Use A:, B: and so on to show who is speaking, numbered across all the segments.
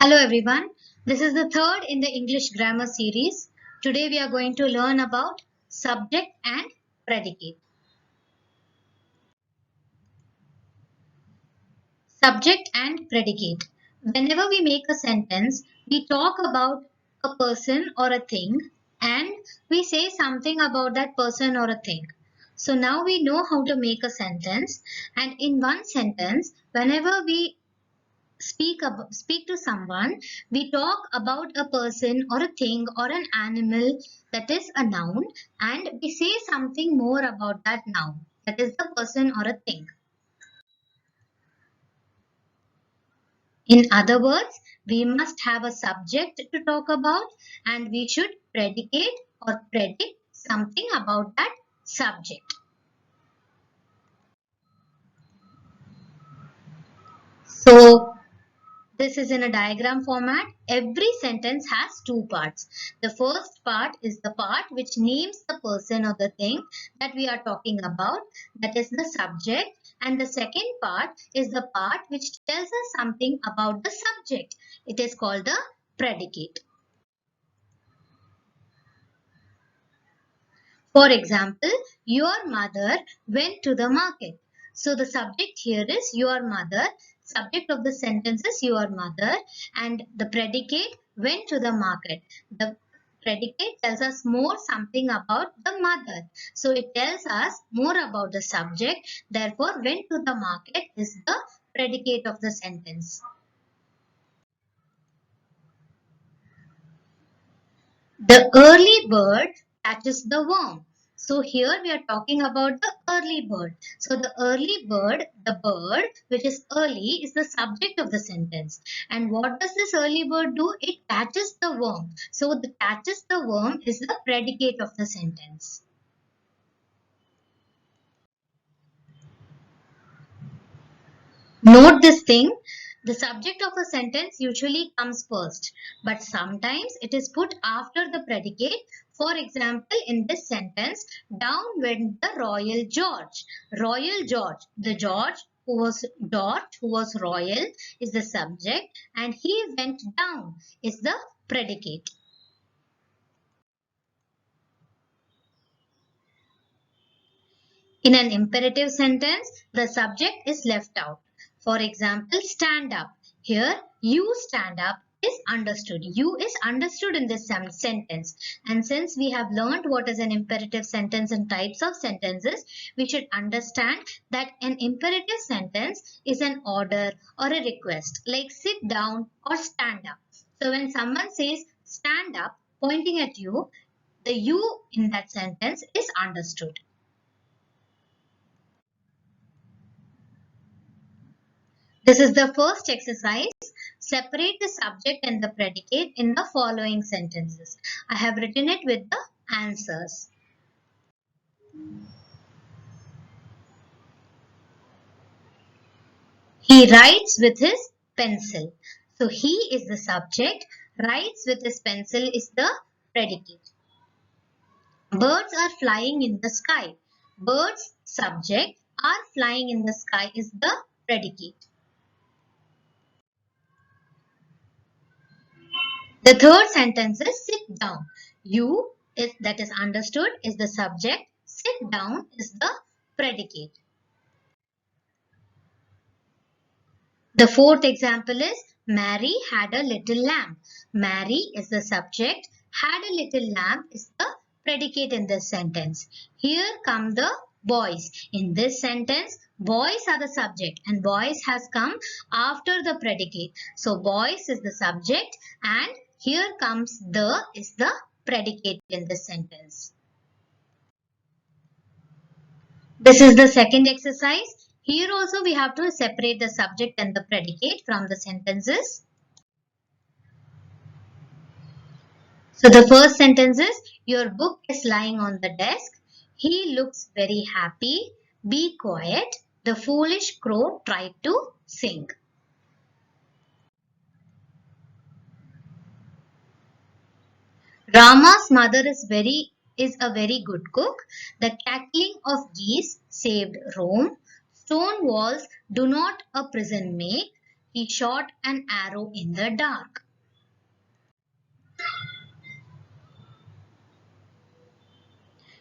A: Hello everyone, this is the third in the English grammar series. Today we are going to learn about subject and predicate. Subject and predicate. Whenever we make a sentence, we talk about a person or a thing and we say something about that person or a thing. So now we know how to make a sentence, and in one sentence, whenever we speak to someone, we talk about a person or a thing or an animal, that is a noun, and we say something more about that noun, that is the person or a thing. In other words, we must have a subject to talk about and we should predicate or predict something about that subject. So this is in a diagram format. Every sentence has two parts. The first part is the part which names the person or the thing that we are talking about, that is the subject. And the second part is the part which tells us something about the subject. It is called the predicate. For example, your mother went to the market. So the subject here is your mother. Subject of the sentence is your mother, and the predicate went to the market. The predicate tells us more something about the mother. So it tells us more about the subject. Therefore, went to the market is the predicate of the sentence. The early bird catches the worm. So here we are talking about the early bird. So the early bird, the bird which is early, is the subject of the sentence. And what does this early bird do? It catches the worm. So the catches the worm is the predicate of the sentence. Note this thing. The subject of a sentence usually comes first, but sometimes it is put after the predicate. For example, in this sentence, down went the Royal George. Royal George, the George who was royal, is the subject, and he went down is the predicate. In an imperative sentence, the subject is left out. For example, stand up. Here, you stand up is understood. You is understood in this sentence. And since we have learned what is an imperative sentence and types of sentences, we should understand that an imperative sentence is an order or a request, like sit down or stand up. So when someone says stand up, pointing at you, the you in that sentence is understood. This is the first exercise. Separate the subject and the predicate in the following sentences. I have written it with the answers. He writes with his pencil. So he is the subject. Writes with his pencil is the predicate. Birds are flying in the sky. Birds, subject, are flying in the sky is the predicate. The third sentence is sit down. You, that is understood, is the subject. Sit down is the predicate. The fourth example is Mary had a little lamb. Mary is the subject. Had a little lamb is the predicate in this sentence. Here come the boys. In this sentence, boys are the subject and boys has come after the predicate. So boys is the subject and here comes the is the predicate in this sentence. This is the second exercise. Here also we have to separate the subject and the predicate from the sentences. So the first sentence is, your book is lying on the desk. He looks very happy. Be quiet. The foolish crow tried to sing. Rama's mother is a very good cook. The cackling of geese saved Rome. Stone walls do not a prison make. He shot an arrow in the dark.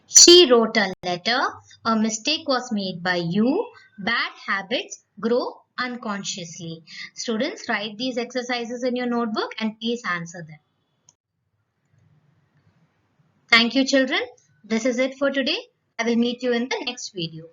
A: She wrote a letter. A mistake was made by you. Bad habits grow unconsciously. Students, write these exercises in your notebook and please answer them. Thank you, children. This is it for today. I will meet you in the next video.